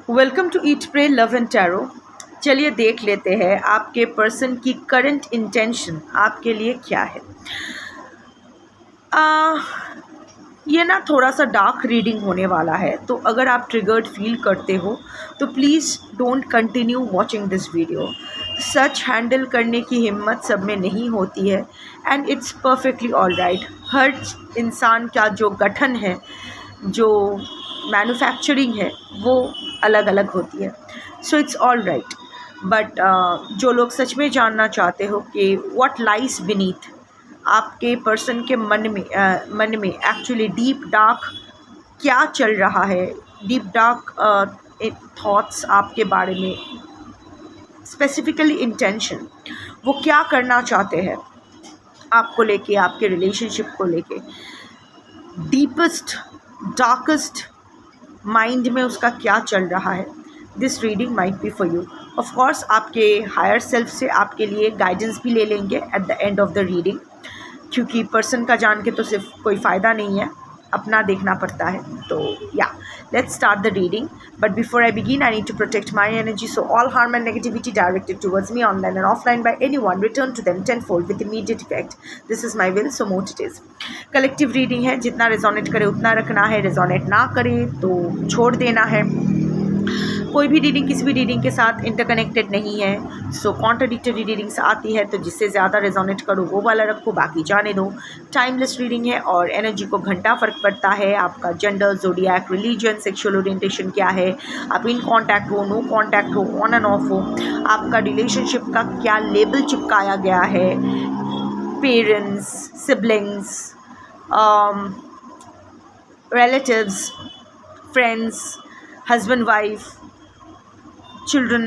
Welcome to eat pray love and tarot. चलिए देख लेते हैं आपके पर्सन की करंट इंटेंशन आपके लिए क्या है। आ, ये ना थोड़ा सा डार्क रीडिंग होने वाला है, तो अगर आप ट्रिगर्ड फील करते हो तो please don't continue watching this video. सच हैंडल करने की हिम्मत सब में नहीं होती है and it's perfectly all right. हर इंसान का जो गठन है, जो मैन्युफैक्चरिंग है, वो अलग अलग होती है। So it's all right. But जो लोग सच में जानना चाहते हो कि व्हाट लाइज बीनीथ आपके पर्सन के मन में एक्चुअली डीप डार्क क्या चल रहा है, डीप डार्क थॉट्स आपके बारे में, स्पेसिफिकली इंटेंशन, वो क्या करना चाहते हैं आपको लेके, आपके रिलेशनशिप को लेके, डीपेस्ट डार्केस्ट माइंड में उसका क्या चल रहा है, this reading might be for you. Of course आपके हायर सेल्फ से आपके लिए गाइडेंस भी ले लेंगे at the end of the reading, क्योंकि पर्सन का जान के तो सिर्फ कोई फ़ायदा नहीं है, अपना देखना पड़ता है। तो या let's start the reading, but before I begin I need to protect my energy, so all harm and negativity directed towards me online and offline by anyone return to them tenfold with immediate effect. This is my will, so mote it is. Collective reading है, जितना resonate करे उतना रखना है, resonate ना करे तो छोड़ देना है। कोई भी रीडिंग किसी भी रीडिंग के साथ इंटरकनेक्टेड नहीं है। सो कॉन्ट्राडिक्टरी रीडिंग्स आती है तो जिससे ज़्यादा रेजोनेट करो वो वाला रखो, बाकी जाने दो। टाइमलेस रीडिंग है और एनर्जी को घंटा फ़र्क पड़ता है। आपका gender, zodiac, religion, sexual orientation क्या है, आप इन कॉन्टैक्ट हो, नो कॉन्टैक्ट हो, ऑन एंड ऑफ हो, आपका रिलेशनशिप का क्या लेबल चिपकाया गया है, parents, siblings, relatives, friends, husband wife, children,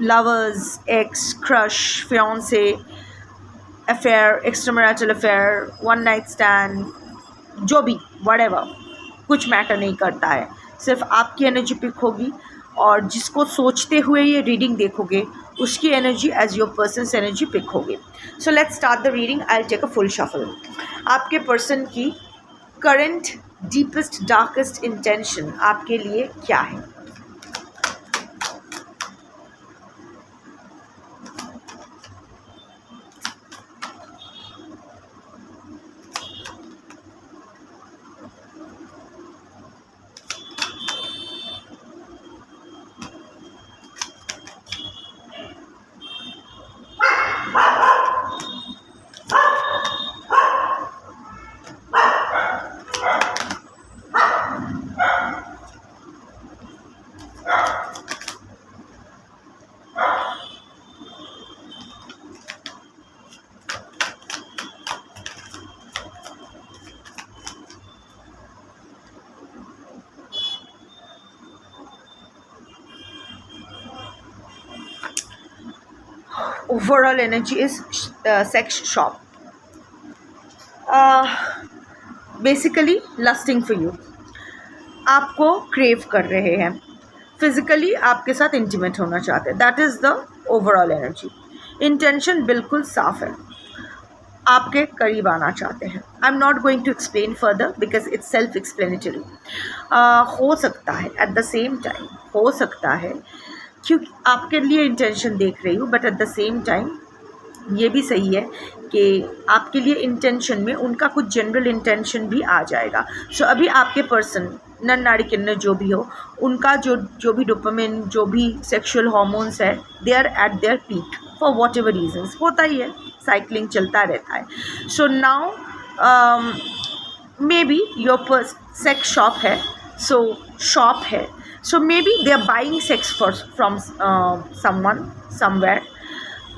lovers, ex, crush, fiance, affair, extramarital affair, one night stand, जो भी whatever, कुछ मैटर नहीं करता है। सिर्फ आपकी एनर्जी पिक होगी और जिसको सोचते हुए ये रीडिंग देखोगे उसकी energy as your person's energy pick होगी। So let's start the reading. I will take a full shuffle. आपके पर्सन की करंट डीपेस्ट डार्केस्ट इंटेंशन आपके लिए क्या है? Overall energy is sex shop, basically lusting for you, आपको crave कर रहे हैं, फिजिकली आपके साथ इंटीमेट होना चाहते हैं। That is the overall energy. Intention बिल्कुल साफ है, आपके करीब आना चाहते हैं। I am not going to explain further because it's self explanatory. हो सकता है एट द सेम टाइम, हो सकता है क्योंकि आपके लिए इंटेंशन देख रही हूँ, but at the same time ये भी सही है कि आपके लिए इंटेंशन में उनका कुछ जनरल इंटेंशन भी आ जाएगा। सो अभी आपके पर्सन नर नाड़ी किन्नर जो भी हो, उनका जो भी डोपामिन, जो भी सेक्सुअल हार्मोन्स है, they are at their peak for whatever reasons. होता ही है, साइकिलिंग चलता रहता है। So now maybe your sex shop है, सो शॉप है, so maybe they are buying sex from someone somewhere,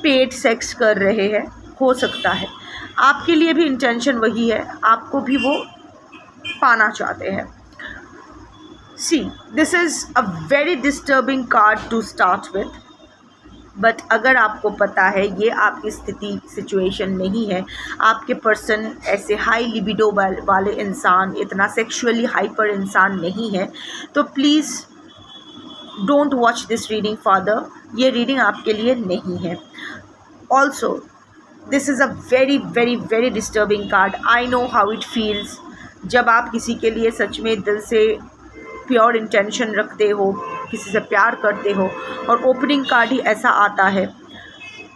paid sex कर रहे हैं। हो सकता है आपके लिए भी इंटेंशन वही है, आपको भी वो पाना चाहते हैं। See this is a very disturbing card to start with, but अगर आपको पता है ये आपकी स्थिति सिचुएशन नहीं है, आपके पर्सन ऐसे हाई लिबिडो वाले इंसान, इतना सेक्सुअली हाइपर इंसान नहीं है, तो please don't watch this reading further. ये रीडिंग आपके लिए नहीं है। Also this is a very very very disturbing card. I know how it feels जब आप किसी के लिए सच में दिल से प्योर इंटेंशन रखते हो, किसी से प्यार करते हो और ओपनिंग कार्ड ही ऐसा आता है,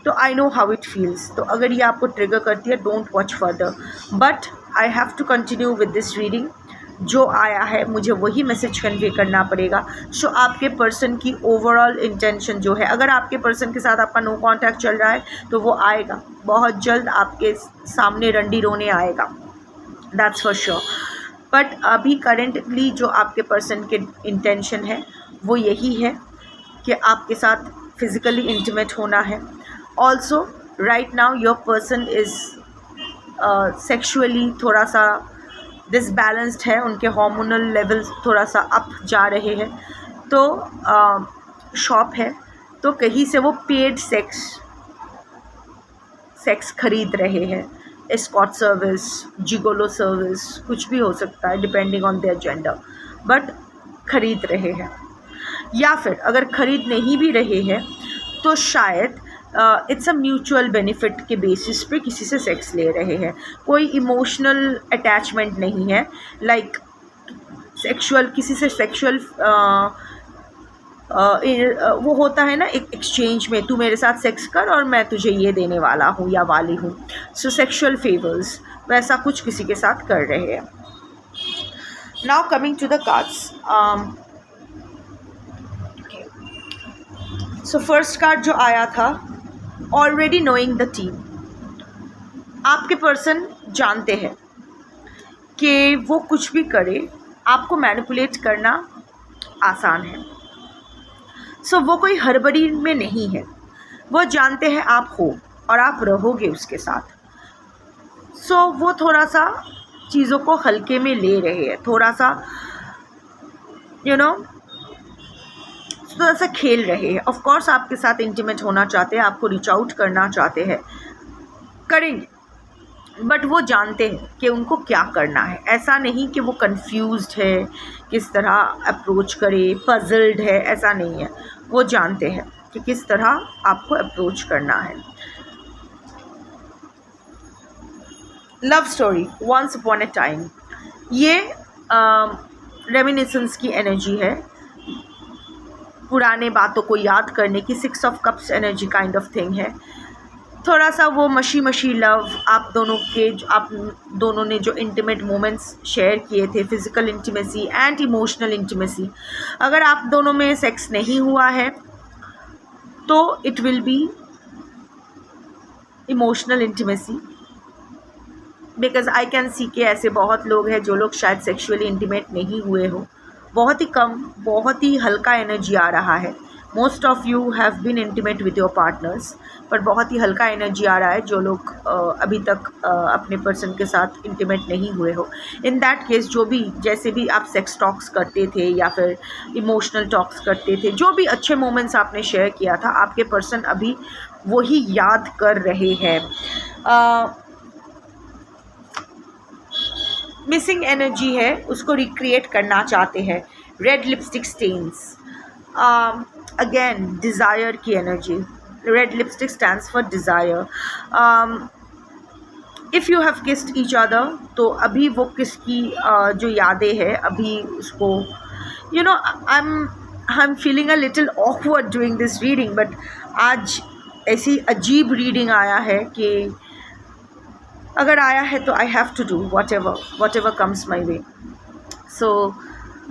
तो I know how it feels. तो अगर ये आपको ट्रिगर करती है, don't watch further, but I have to continue with this reading. जो आया है मुझे वही मैसेज कन्वे करना पड़ेगा। सो आपके पर्सन की ओवरऑल इंटेंशन जो है, अगर आपके पर्सन के साथ आपका नो कॉन्टैक्ट चल रहा है तो वो आएगा, बहुत जल्द आपके सामने रंडी रोने आएगा, दैट्स फॉर श्योर। बट अभी करेंटली जो आपके पर्सन के इंटेंशन है वो यही है कि आपके साथ फिज़िकली इंटीमेट होना है। Also right now your person is sexually थोड़ा सा डिसबैलेंस्ड है, उनके हार्मोनल लेवल्स थोड़ा सा अप जा रहे हैं। तो शॉप है तो कहीं से वो पेड सेक्स खरीद रहे हैं, एस्कॉर्ट सर्विस, जिगोलो सर्विस, कुछ भी हो सकता है depending on their gender, but खरीद रहे हैं। या फिर अगर खरीद नहीं भी रहे हैं तो शायद इट्स अ म्यूचुअल बेनिफिट के बेसिस पे किसी से सेक्स ले रहे हैं, कोई इमोशनल अटैचमेंट नहीं है, लाइक सेक्सुअल, किसी से सेक्सुअल वो होता है ना एक एक्सचेंज में, तू मेरे साथ सेक्स कर और मैं तुझे ये देने वाला हूँ या वाली हूँ, सो सेक्सुअल फेवर्स, वैसा कुछ किसी के साथ कर रहे हैं। Now coming to the cards, so first card जो आया था, ऑलरेडी नोइंग द टीम। आपके पर्सन जानते हैं कि वो कुछ भी करे आपको मैनिपुलेट करना आसान है। सो वो कोई हड़बड़ी में नहीं है, वो जानते हैं आप हो और आप रहोगे उसके साथ। सो वो थोड़ा सा चीज़ों को हल्के में ले रहे हैं, थोड़ा सा थोड़ा सा खेल रहे हैं। ऑफ कोर्स आपके साथ इंटीमेट होना चाहते हैं, आपको रीच आउट करना चाहते हैं, करेंगे, बट वो जानते हैं कि उनको क्या करना है। ऐसा नहीं कि वो कंफ्यूज्ड है, किस तरह अप्रोच करे, पजल्ड है, ऐसा नहीं है। वो जानते हैं कि किस तरह आपको अप्रोच करना है। Love story, once upon a time, ये रेमिनिसेंस की एनर्जी है, पुराने बातों को याद करने की, 6 of cups energy kind of thing है। थोड़ा सा वो मशी लव, आप दोनों ने जो इंटीमेट मोमेंट्स शेयर किए थे, physical intimacy and emotional intimacy, अगर आप दोनों में सेक्स नहीं हुआ है तो it will be emotional intimacy, because I can see के ऐसे बहुत लोग हैं जो लोग शायद सेक्सुअली इंटीमेट नहीं हुए हो, बहुत ही कम, बहुत ही हल्का एनर्जी आ रहा है। Most of you have been intimate with your partners, पर बहुत ही हल्का एनर्जी आ रहा है जो लोग अभी तक अपने पर्सन के साथ इंटीमेट नहीं हुए हो। इन दैट केस, जो भी जैसे भी आप सेक्स टॉक्स करते थे या फिर इमोशनल टॉक्स करते थे, जो भी अच्छे मोमेंट्स आपने शेयर किया था, आपके पर्सन अभी वही याद कर रहे हैं। मिसिंग एनर्जी है, उसको रिक्रिएट करना चाहते हैं। Red lipstick stains, again desire की energy, red lipstick stands for desire. If you have kissed each other, तो अभी वो किसकी जो यादें हैं अभी उसको, I am feeling a little awkward doing this reading, but आज ऐसी अजीब रीडिंग आया है कि अगर आया है तो I have to do whatever comes my way. So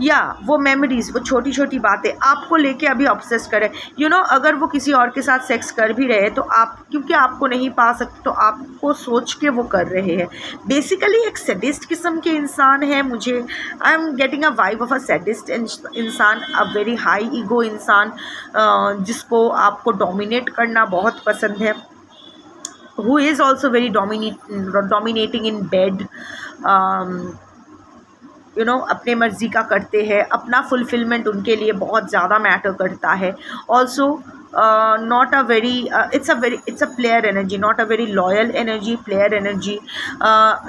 या वो मेमोरीज़, वो छोटी छोटी बातें आपको लेके अभी ऑब्सेस करें। अगर वो किसी और के साथ सेक्स कर भी रहे तो आप, क्योंकि आपको नहीं पा सकते, तो आपको सोच के वो कर रहे हैं। बेसिकली एक सैडिस्ट किस्म के इंसान है। मुझे I am getting a vibe of a sadist इंसान, अ वेरी हाई ईगो इंसान, जिसको आपको डोमिनेट करना बहुत पसंद है, who is also very dominating in bed, अपने मर्ज़ी का करते हैं, अपना फुलफिलमेंट उनके लिए बहुत ज़्यादा मैटर करता है। Also not a very it's a player energy, not a very loyal energy, player energy.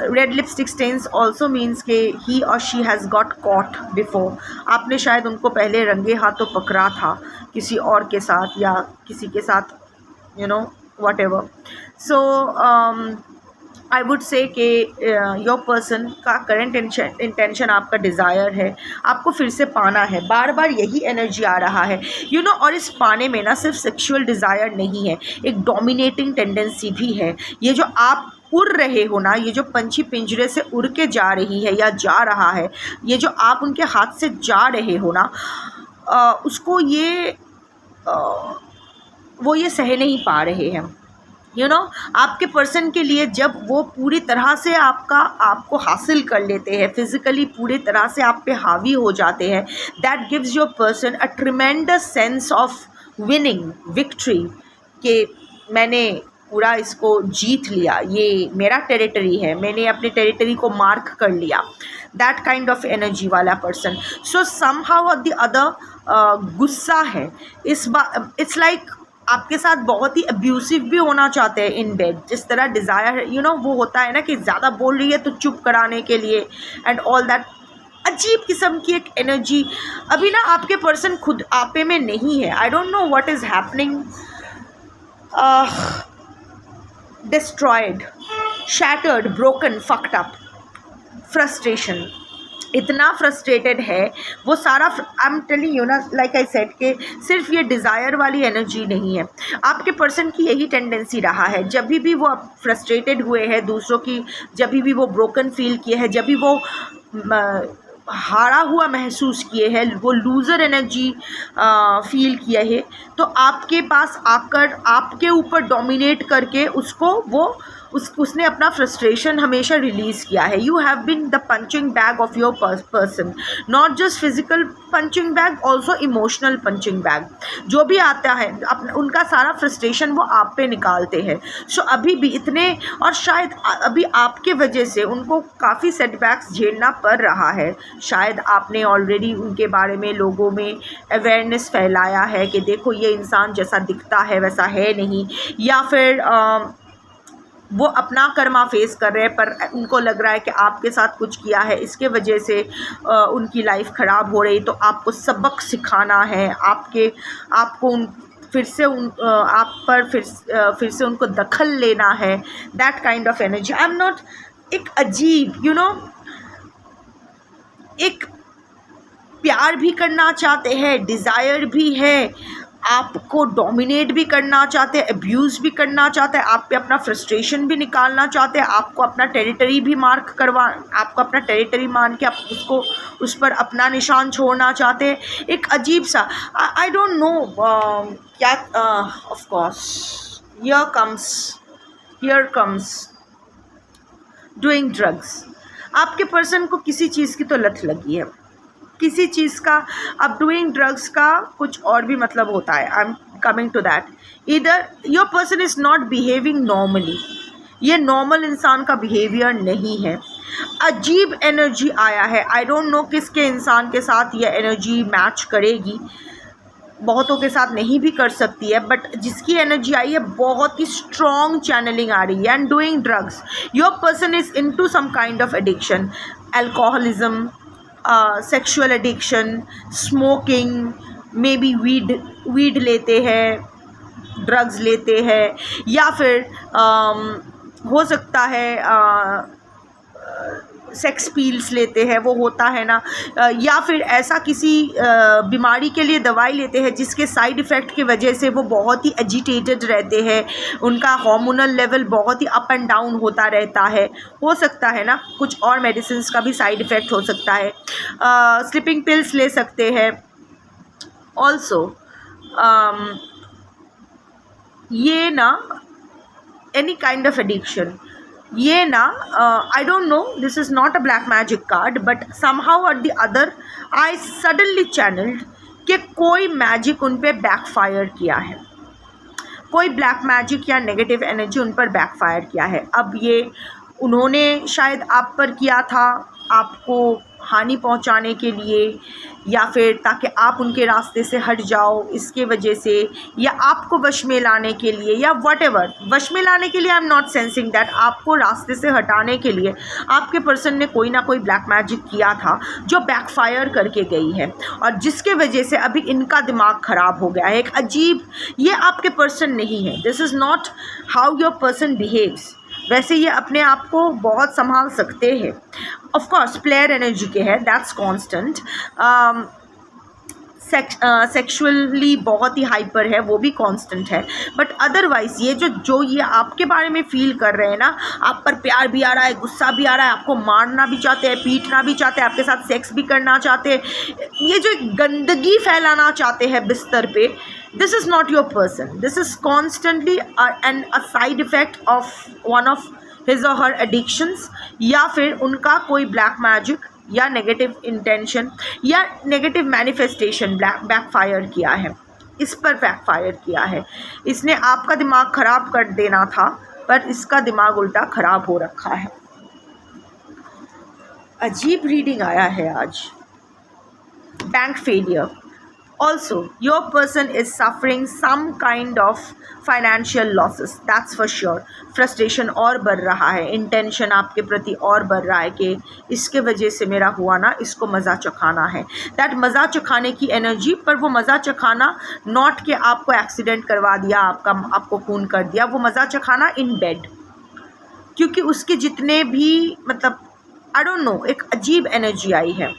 Red lipstick stains also means कि he or she has got caught before. आपने शायद उनको पहले रंगे हाथों पकड़ा था किसी और के साथ या किसी के साथ, whatever. So I would say कि योर पर्सन का करंट इंटेंशन आपका डिज़ायर है, आपको फिर से पाना है, बार बार यही एनर्जी आ रहा है और इस पाने में ना सिर्फ सेक्सुअल डिज़ायर नहीं है, एक डोमिनेटिंग टेंडेंसी भी है। ये जो आप उड़ रहे हो ना, ये जो पंछी पिंजरे से उड़ के जा रही है या जा रहा है, ये जो आप उनके हाथ से जा रहे हो ना, उसको वो ये सह नहीं पा रहे हैं। आपके पर्सन के लिए जब वो पूरी तरह से आपको हासिल कर लेते हैं, फिज़िकली पूरी तरह से आप पे हावी हो जाते हैं, that gives your person a tremendous sense of winning, victory, कि मैंने पूरा इसको जीत लिया, ये मेरा टेरिटरी है, मैंने अपने टेरिटरी को मार्क कर लिया, दैट काइंड ऑफ एनर्जी वाला पर्सन। सो समहाउ और द अदर गुस्सा है इस बार, इट्स लाइक आपके साथ बहुत ही अब्यूसिव भी होना चाहते हैं इन बेड, जिस तरह डिज़ायर वो होता है ना कि ज़्यादा बोल रही है तो चुप कराने के लिए एंड ऑल दैट, अजीब किस्म की एक एनर्जी अभी ना आपके पर्सन खुद आपे में नहीं है। आई don't know what is happening, destroyed, shattered, broken, fucked up, frustration, इतना फ्रस्ट्रेटेड है वो सारा। आई एम टेलिंग यू ना, लाइक आई सेड कि सिर्फ ये डिज़ायर वाली एनर्जी नहीं है, आपके पर्सन की यही टेंडेंसी रहा है। जब भी वो फ्रस्ट्रेटेड हुए हैं दूसरों की, जब भी वो ब्रोकन फील किए हैं, जब भी वो हारा हुआ महसूस किए हैं, वो लूज़र एनर्जी फील किया है, तो आपके पास आकर आपके ऊपर डोमिनेट करके उसने अपना फ्रस्ट्रेशन हमेशा रिलीज़ किया है। You have been the punching bag of your person, not just physical punching bag, also emotional punching bag. जो भी आता है उनका सारा फ्रस्ट्रेशन वो आप पे निकालते हैं। सो अभी भी इतने, और शायद अभी आपके वजह से उनको काफ़ी सेटबैक्स झेलना पड़ रहा है। शायद आपने ऑलरेडी उनके बारे में लोगों में अवेयरनेस फैलाया है कि देखो ये इंसान जैसा दिखता है वैसा है नहीं, या फिर वो अपना कर्मा फेस कर रहे हैं पर उनको लग रहा है कि आपके साथ कुछ किया है, इसके वजह से उनकी लाइफ ख़राब हो रही, तो आपको सबक सिखाना है, आपको फिर से उनको दखल लेना है, that kind of energy. I am not, एक अजीब एक प्यार भी करना चाहते हैं, डिज़ायर भी है, आपको डोमिनेट भी करना चाहते हैं, अब्यूज़ भी करना चाहते हैं, आप पे अपना फ्रस्ट्रेशन भी निकालना चाहते हैं, आपको अपना टेरिटरी भी आपको अपना टेरिटरी मान के आप उस पर अपना निशान छोड़ना चाहते हैं। एक अजीब सा, आई डोंट नो क्या, of course here comes doing drugs. आपके पर्सन को किसी चीज़ की तो लत लगी है, किसी चीज़ का। अब डूइंग ड्रग्स का कुछ और भी मतलब होता है, I am coming to that. इधर your person is not behaving normally, ये नॉर्मल इंसान का बिहेवियर नहीं है। अजीब एनर्जी आया है, आई डोंट नो किसके इंसान के साथ ये एनर्जी मैच करेगी, बहुतों के साथ नहीं भी कर सकती है, बट जिसकी एनर्जी आई है बहुत ही स्ट्रॉन्ग चैनलिंग आ रही है। And doing drugs, your person is into some kind of addiction, alcoholism, sexual addiction, smoking, maybe weed लेते हैं, ड्रग्स लेते हैं, या फिर हो सकता है सेक्स पील्स लेते हैं, वो होता है ना, या फिर ऐसा किसी बीमारी के लिए दवाई लेते हैं जिसके साइड इफ़ेक्ट की वजह से वो बहुत ही एजिटेटेड रहते हैं, उनका हार्मोनल लेवल बहुत ही अप एंड डाउन होता रहता है, हो सकता है ना, कुछ और मेडिसिन्स का भी साइड इफ़ेक्ट हो सकता है, स्लीपिंग पिल्स ले सकते हैं ऑल्सो। ये ना एनी काइंड ऑफ एडिक्शन, ये ना I don't know, this is not a black magic card, but somehow और the other I suddenly channelled कि कोई मैजिक उन पर बैकफायर किया है, कोई ब्लैक मैजिक या नेगेटिव एनर्जी उन पर बैकफायर किया है। अब ये उन्होंने शायद आप पर किया था आपको हानि पहुंचाने के लिए, या फिर ताकि आप उनके रास्ते से हट जाओ इसके वजह से, या आपको वश में लाने के लिए, या व्हाटएवर। वश में लाने के लिए आई एम नॉट सेंसिंग दैट, आपको रास्ते से हटाने के लिए आपके पर्सन ने कोई ना कोई ब्लैक मैजिक किया था जो बैकफायर करके गई है, और जिसके वजह से अभी इनका दिमाग ख़राब हो गया है। एक अजीब, ये आपके पर्सन नहीं है, this is not how your person behaves. वैसे ये अपने आप को बहुत संभाल सकते हैं। ऑफ कोर्स प्लेयर एनर्जी के है, दैट्स कांस्टेंट। सेक्सुअली बहुत ही हाइपर है, वो भी कांस्टेंट है। बट अदरवाइज ये जो ये आपके बारे में फील कर रहे हैं ना, आप पर प्यार भी आ रहा है, गुस्सा भी आ रहा है, आपको मारना भी चाहते हैं, पीटना भी चाहते हैं, आपके साथ सेक्स भी करना चाहते हैं, ये जो गंदगी फैलाना चाहते हैं बिस्तर पे, this is not your person. This is constantly and a side effect of one of his और हर एडिक्शंस, या फिर उनका कोई ब्लैक मैजिक या नेगेटिव इंटेंशन या नेगेटिव मैनिफेस्टेशन बैकफायर किया है, इस पर बैकफायर किया है। इसने आपका दिमाग ख़राब कर देना था, पर इसका दिमाग उल्टा ख़राब हो रखा है। अजीब रीडिंग आया है आज। Bank failure. Also, your person is suffering some kind of financial losses, that's for sure. Frustration और बढ़ रहा है, इंटेंशन आपके प्रति और बढ़ रहा है कि इसके वजह से मेरा हुआ ना, इसको मज़ा चखाना है। दैट मज़ा चखाने की एनर्जी, पर वो मज़ा चखाना नॉट कि आपको एक्सीडेंट करवा दिया, आपको खून कर दिया, वो मज़ा चखाना इन बेड, क्योंकि उसके जितने भी मतलब आई डोंट नो, एक अजीब एनर्जी आई है।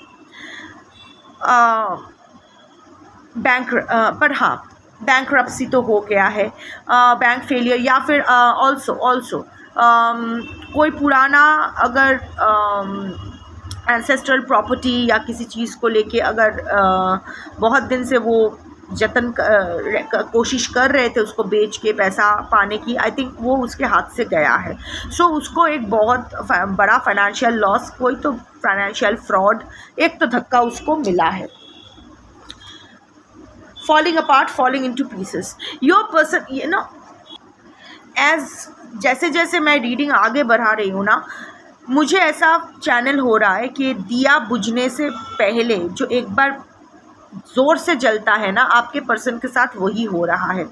बैंक पर हाँ, बैंक्रप्सी तो हो गया है, बैंक फेलियर, या फिर ऑल्सो कोई पुराना अगर एंसेस्ट्रल प्रॉपर्टी या किसी चीज़ को लेके अगर बहुत दिन से वो जतन कोशिश कर रहे थे उसको बेच के पैसा पाने की, आई थिंक वो उसके हाथ से गया है। सो उसको एक बहुत बड़ा फाइनेंशियल लॉस, कोई तो फाइनेंशियल फ्रॉड, एक तो धक्का उसको मिला है। falling apart, falling into pieces. Your person, you know, जैसे जैसे मैं रीडिंग आगे बढ़ा रही हूँ ना, मुझे ऐसा चैनल हो रहा है कि दिया बुझने से पहले जो एक बार ज़ोर से जलता है ना, आपके पर्सन के साथ वही हो रहा है।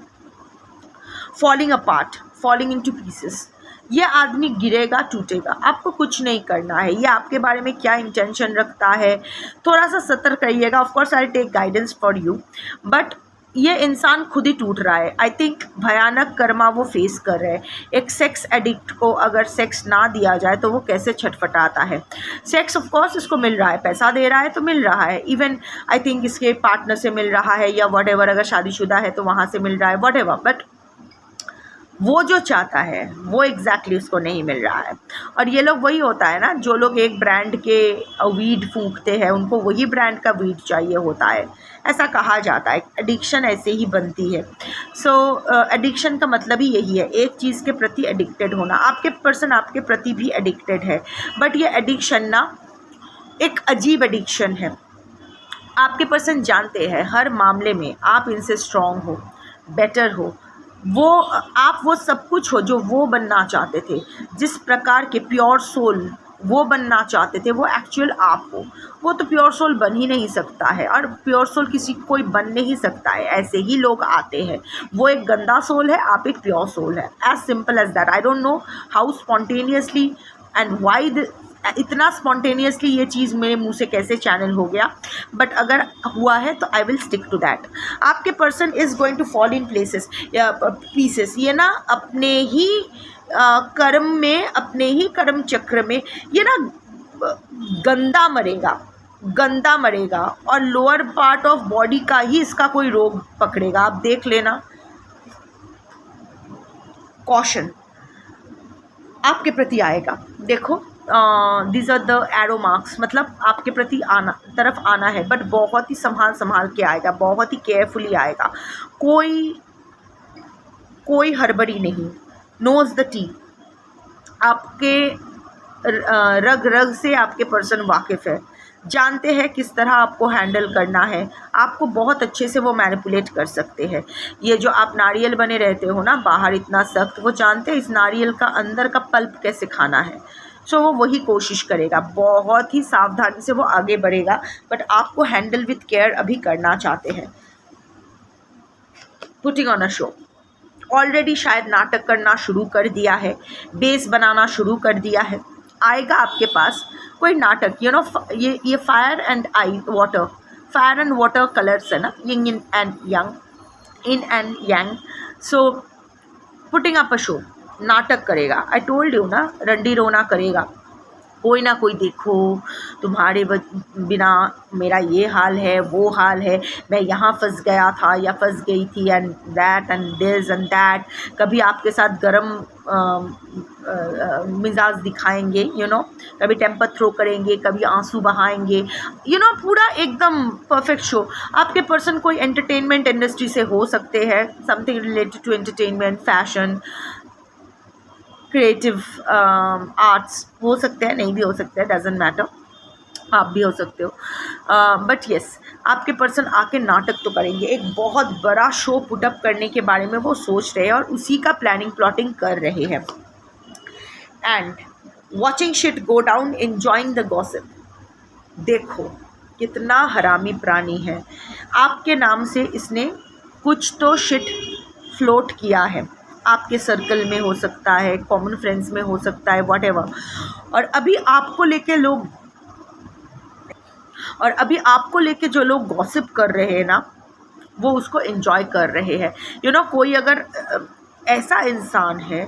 Falling apart, falling into pieces. ये आदमी गिरेगा, टूटेगा, आपको कुछ नहीं करना है। ये आपके बारे में क्या इंटेंशन रखता है, थोड़ा सा सतर्क रहिएगा। Of course I take guidance for you, but ये इंसान खुद ही टूट रहा है। आई थिंक भयानक कर्मा वो फेस कर रहे हैं। एक सेक्स एडिक्ट को अगर सेक्स ना दिया जाए तो वो कैसे छटपटाता है। सेक्स ऑफ कोर्स इसको मिल रहा है, पैसा दे रहा है तो मिल रहा है, इवन आई थिंक इसके पार्टनर से मिल रहा है या वट एवर, अगर शादीशुदा है तो वहाँ से मिल रहा है, वट एवर, बट वो जो चाहता है वो एग्जैक्टली उसको नहीं मिल रहा है। और ये लोग वही होता है ना, जो लोग एक ब्रांड के वीड फूंकते हैं उनको वही ब्रांड का वीड चाहिए होता है, ऐसा कहा जाता है। एडिक्शन ऐसे ही बनती है। सो एडिक्शन का मतलब ही यही है, एक चीज़ के प्रति एडिक्टेड होना। आपके पर्सन आपके प्रति भी एडिक्टेड है, बट ये एडिक्शन ना एक अजीब एडिक्शन है। आपके पर्सन जानते हैं हर मामले में आप इनसे स्ट्रॉन्ग हो, बेटर हो, आप वो सब कुछ हो जो वो बनना चाहते थे, जिस प्रकार के प्योर सोल वो बनना चाहते थे, वो एक्चुअल आप हो। वो तो प्योर सोल बन ही नहीं सकता है, और प्योर सोल किसी कोई बन नहीं सकता है, ऐसे ही लोग आते हैं। वो एक गंदा सोल है, आप एक प्योर सोल है, as simple as that. I don't know how spontaneously and why इतना स्पॉन्टेनियसली ये चीज़ मेरे मुंह से कैसे चैनल हो गया, बट अगर हुआ है तो I will stick to that. आपके person is going to fall in pieces. ये ना अपने ही कर्म में, अपने ही कर्म चक्र में ये ना गंदा मरेगा, और लोअर पार्ट ऑफ बॉडी का ही इसका कोई रोग पकड़ेगा। आप देख लेना। कॉशन आपके प्रति आएगा, देखो these are the arrow marks, मतलब आपके प्रति तरफ आना है, बट बहुत ही संभाल के आएगा, बहुत ही केयरफुली आएगा। कोई हड़बड़ी नहीं, नोज द टी। आपके रग रग से आपके पर्सन वाकिफ़ है, जानते हैं किस तरह आपको हैंडल करना है, आपको बहुत अच्छे से वो मैनिपुलेट कर सकते हैं। ये जो आप नारियल बने रहते हो ना बाहर इतना सख्त, वो जानते हैं इस नारियल का अंदर का पल्प कैसे खाना है। सो वो वही कोशिश करेगा, बहुत ही सावधानी से वो आगे बढ़ेगा, बट आपको हैंडल विथ केयर अभी करना चाहते हैं। Putting on a show, already शायद नाटक करना शुरू कर दिया है, बेस बनाना शुरू कर दिया है। आएगा आपके पास कोई नाटक, यू नो, ये फायर एंड वाटर कलर्स है ना, yin and yang, in and yang. So putting up a show, नाटक करेगा। आई टोल्ड यू ना, रंडी रोना करेगा। कोई ना कोई देखो तुम्हारे बिना मेरा ये हाल है, वो हाल है, मैं यहाँ फंस गया था या फंस गई थी, and that and this and that. कभी आपके साथ गरम मिजाज दिखाएंगे, कभी टेम्पर थ्रो करेंगे, कभी आंसू बहाएंगे, पूरा एकदम परफेक्ट शो। आपके पर्सन कोई एंटरटेनमेंट इंडस्ट्री से हो सकते हैं, something related to entertainment, fashion, creative arts हो सकते हैं, नहीं भी हो सकते हैं, डजेंट मैटर, आप भी हो सकते हो। बट येस, आपके पर्सन आके नाटक तो करेंगे। एक बहुत बड़ा शो पुटअप करने के बारे में वो सोच रहे हैं और उसी का प्लानिंग प्लॉटिंग कर रहे हैं। And watching shit go down, enjoying the gossip. देखो कितना हरामी प्राणी है, आपके नाम से इसने कुछ तो शिट फ्लोट किया है। आपके सर्कल में हो सकता है, कॉमन फ्रेंड्स में हो सकता है, व्हाटएवर। और अभी आपको लेके जो लोग गॉसिप कर रहे हैं ना, वो उसको एंजॉय कर रहे हैं। कोई अगर ऐसा इंसान है,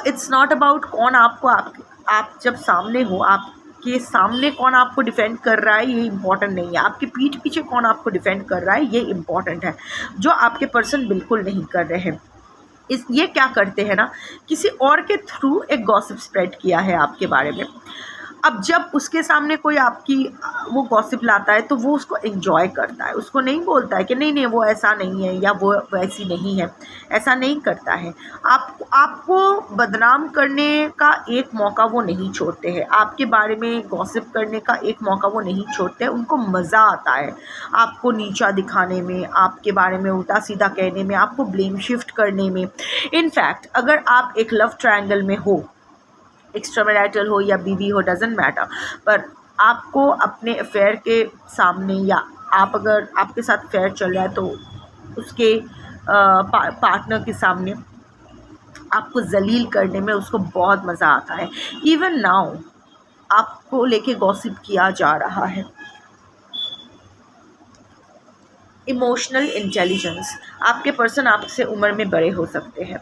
इट्स नॉट अबाउट कौन आपको आप जब सामने हो, आपके सामने कौन आपको डिफेंड कर रहा है, ये इम्पोर्टेंट नहीं है। आपके पीठ पीछे कौन आपको डिफेंड कर रहा है, ये इम्पोर्टेंट है, जो आपके पर्सन बिल्कुल नहीं कर रहे हैं। ये क्या करते हैं ना, किसी और के थ्रू एक गॉसिप स्प्रेड किया है आपके बारे में। अब जब उसके सामने कोई आपकी वो गॉसिप लाता है तो वो उसको एंजॉय करता है, उसको नहीं बोलता है कि नहीं नहीं वो ऐसा नहीं है या वो वैसी नहीं है, ऐसा नहीं करता है। आपको बदनाम करने का एक मौका वो नहीं छोड़ते हैं, आपके बारे में गॉसिप करने का एक मौका वो नहीं छोड़ते हैं। उनको मज़ा आता है आपको नीचा दिखाने में, आपके बारे में उल्टा सीधा कहने में, आपको ब्लेम शिफ्ट करने में। इनफैक्ट अगर आप एक लव ट्रायंगल में हो, एक्स्ट्रामैरिटल हो या बीवी हो, डजेंट मैटर, पर आपको अपने अफेयर के सामने, या आप अगर आपके साथ अफेयर चल रहा है तो उसके पार्टनर के सामने आपको जलील करने में उसको बहुत मज़ा आता है। इवन नाउ आपको लेके गॉसिप किया जा रहा है। इमोशनल इंटेलिजेंस, आपके पर्सन आपसे उम्र में बड़े हो सकते हैं।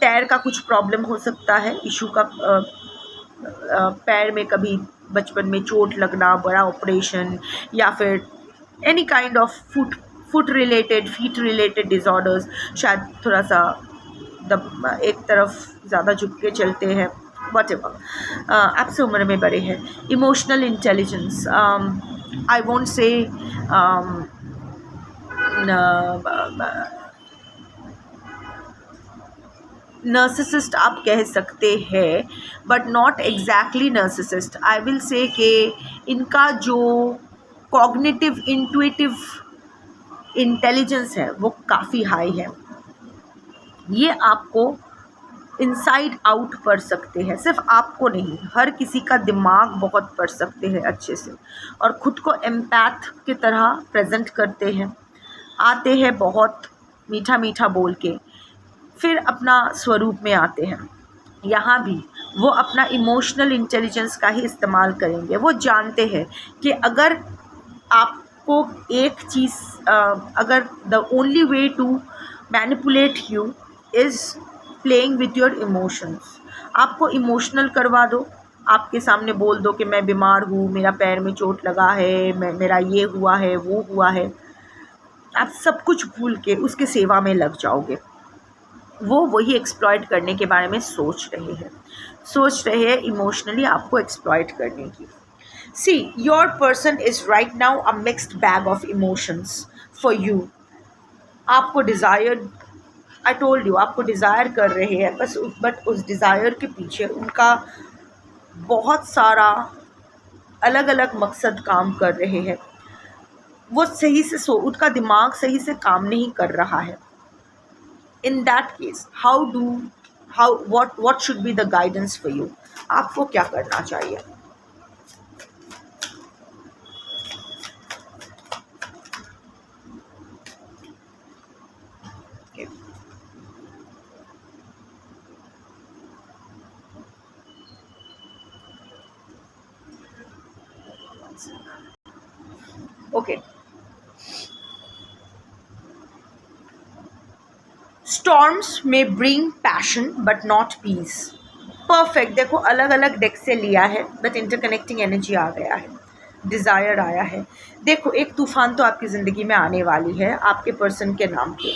पैर का कुछ प्रॉब्लम हो सकता है, इशू का, पैर में कभी बचपन में चोट लगना, बड़ा ऑपरेशन, या फिर any kind of feet related disorders, शायद थोड़ा सा एक तरफ ज़्यादा झुक के चलते हैं, व्हाटएवर। आपसे उम्र में बड़े हैं। Emotional intelligence, I won't say नर्सिसिस्ट आप कह सकते हैं, but not exactly narcissist. I will say कि इनका जो कॉग्निटिव इंट्यूटिव इंटेलिजेंस है वो काफ़ी हाई है। ये आपको इनसाइड आउट पढ़ सकते हैं, सिर्फ आपको नहीं, हर किसी का दिमाग बहुत पढ़ सकते हैं अच्छे से, और ख़ुद को एम्पैथ की तरह प्रेजेंट करते हैं। आते हैं बहुत मीठा मीठा बोल के, फिर अपना स्वरूप में आते हैं। यहाँ भी वो अपना इमोशनल इंटेलिजेंस का ही इस्तेमाल करेंगे। वो जानते हैं कि अगर आपको एक चीज़, अगर the only way to manipulate you is playing with your emotions. आपको इमोशनल करवा दो, आपके सामने बोल दो कि मैं बीमार हूँ, मेरा पैर में चोट लगा है, मेरा ये हुआ है, वो हुआ है, आप सब कुछ भूल के उसके सेवा में लग जाओगे। वो वही एक्सप्लॉइट करने के बारे में सोच रहे हैं इमोशनली आपको एक्सप्लॉइट करने की। See, your person is right now a mixed bag of emotions for you. आपको डिज़ायर, आई टोल्ड यू, आपको डिज़ायर कर रहे हैं, बट उस डिज़ायर के पीछे उनका बहुत सारा अलग अलग मकसद काम कर रहे हैं। वो सही से उनका दिमाग सही से काम नहीं कर रहा है। In that case, what should be the guidance for you? आपको क्या करना चाहिए? Okay. स्टॉर्म्स में bring passion but not peace. Perfect. देखो अलग अलग डेक से लिया है बट इंटरकनेक्टिंग एनर्जी आ गया है, डिज़ायर आया है। देखो एक तूफान तो आपकी ज़िंदगी में आने वाली है आपके पर्सन के नाम पे।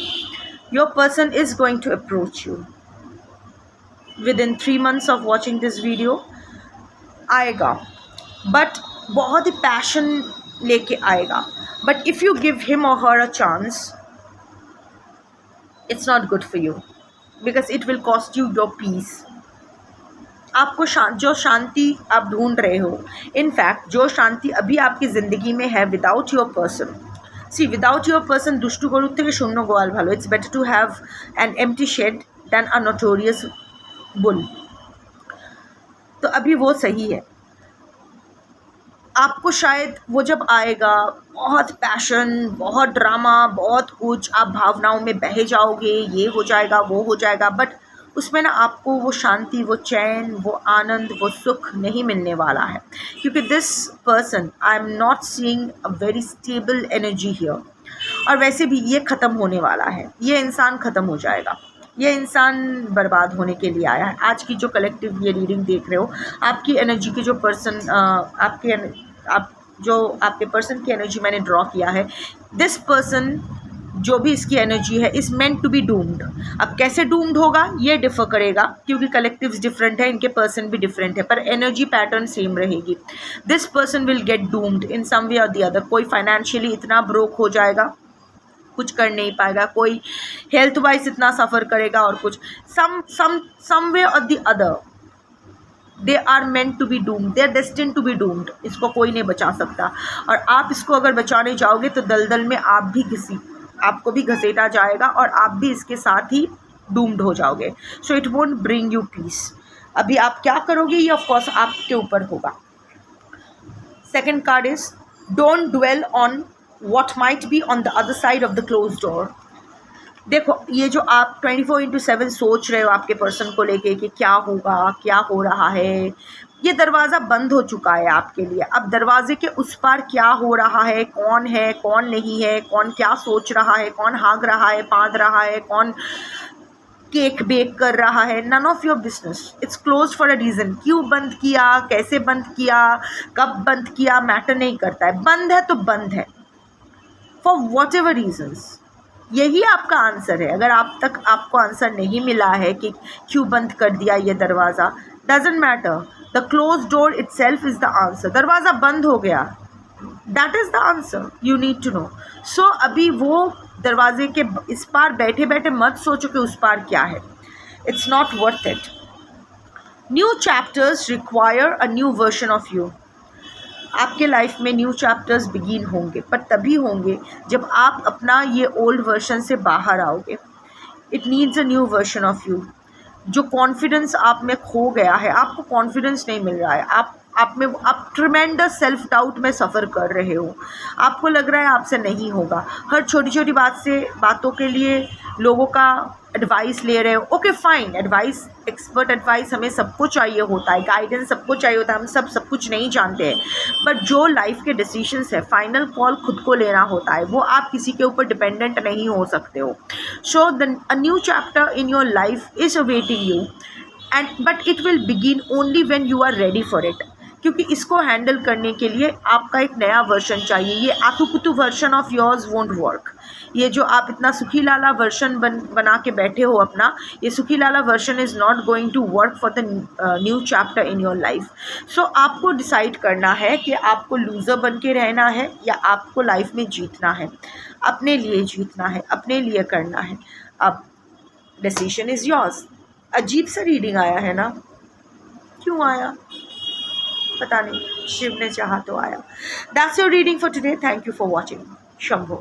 Your person is going to approach you within इन 3 months of watching this video. आएगा बट बहुत ही पैशन लेके आएगा, but if you give him or her a chance it's not good for you because it will cost you your peace. आपको जो शांति आप ढूंढ रहे हो, इनफैक्ट जो शांति अभी आपकी ज़िंदगी में है without your person, see without your person दुष्टु गरुड़ থেকে শূন্য গোয়াল ভালো। It's better to have an empty shed than a notorious bull. तो अभी वो सही है। आपको शायद वो जब आएगा बहुत पैशन, बहुत ड्रामा, बहुत कुछ, आप भावनाओं में बह जाओगे, ये हो जाएगा वो हो जाएगा, बट उसमें ना आपको वो शांति, वो चैन, वो आनंद, वो सुख नहीं मिलने वाला है। क्योंकि this person I am not seeing a very stable energy here. और वैसे भी ये ख़त्म होने वाला है, ये इंसान ख़त्म हो जाएगा, ये इंसान बर्बाद होने के लिए आया है। आज की जो कलेक्टिव ये रीडिंग देख रहे हो, आपकी एनर्जी की जो पर्सन आपके पर्सन की एनर्जी मैंने ड्रॉ किया है, दिस पर्सन जो भी इसकी एनर्जी है is meant to be doomed. अब कैसे डूम्ड होगा ये डिफ़र करेगा क्योंकि कलेक्टिव्स डिफरेंट है, इनके पर्सन भी डिफरेंट है, पर एनर्जी पैटर्न सेम रहेगी। This person will get doomed in some way और द अदर। कोई फाइनेंशियली इतना ब्रोक हो जाएगा, कुछ कर नहीं पाएगा, कोई हेल्थ वाइज इतना सफ़र करेगा, और कुछ सम वे और the other they are meant to be doomed, they are destined to be doomed. इसको कोई नहीं बचा सकता, और आप इसको अगर बचाने जाओगे तो दलदल में आपको भी घसीटा जाएगा और आप भी इसके साथ ही डूम्ड हो जाओगे। So it won't bring you peace. अभी आप क्या करोगे ये ऑफकोर्स आपके ऊपर होगा। Second card is don't dwell on what might be on the other side of the close door. देखो ये जो आप 24/7 सोच रहे हो आपके पर्सन को लेके कि क्या होगा, क्या हो रहा है, ये दरवाज़ा बंद हो चुका है आपके लिए। अब दरवाजे के उस पार क्या हो रहा है, कौन नहीं है, कौन क्या सोच रहा है, कौन हाँक रहा है, पाद रहा है, कौन केक बेक कर रहा है, none of your business. It's close for a reason. क्यों बंद किया, कैसे बंद किया, कब बंद किया, मैटर नहीं करता है। बंद है तो बंद है फॉर वॉट एवर रीजन्स। यही आपका आंसर है। अगर आपको आंसर नहीं मिला है कि क्यों बंद कर दिया ये दरवाज़ा, doesn't matter, the close door itself is the answer. दरवाज़ा बंद हो गया, that is the answer you need to know. So अभी वो दरवाजे के इस पार बैठे बैठे मत सोचो कि उस पार क्या है। It's not worth it. New chapters require a new version of you. आपके लाइफ में न्यू चैप्टर्स बिगिन होंगे, पर तभी होंगे जब आप अपना ये ओल्ड वर्जन से बाहर आओगे। It needs a new version of you. जो कॉन्फिडेंस आप में खो गया है, आपको कॉन्फिडेंस नहीं मिल रहा है, आप ट्रिमेंडस सेल्फ डाउट में सफ़र कर रहे हो, आपको लग रहा है आपसे नहीं होगा, हर छोटी छोटी बातों के लिए लोगों का एडवाइस ले रहे हो। Okay fine, advice, expert advice हमें सबको चाहिए होता है, गाइडेंस सबको चाहिए होता है, हम सब कुछ नहीं जानते हैं, बट जो लाइफ के डिसीजंस है, फाइनल कॉल खुद को लेना होता है, वो आप किसी के ऊपर डिपेंडेंट नहीं हो सकते हो। So a new chapter in your life is awaiting you but it will begin only when you are ready for it. क्योंकि इसको हैंडल करने के लिए आपका एक नया वर्जन चाहिए। ये आतुकुतु version of yours won't work. ये जो आप इतना सुखी लाला वर्जन बना के बैठे हो अपना, ये सुखी लाला version is not going to work for the new chapter in your life. So आपको डिसाइड करना है कि आपको लूज़र बन के रहना है या आपको लाइफ में जीतना है, अपने लिए जीतना है, अपने लिए करना है। अब डिसीजन इज़ योर्स। अजीब सा रीडिंग आया है ना, क्यों आया पता नहीं, शिव ने चाहा तो आया। That's your reading for today. Thank you for watching. Shambho.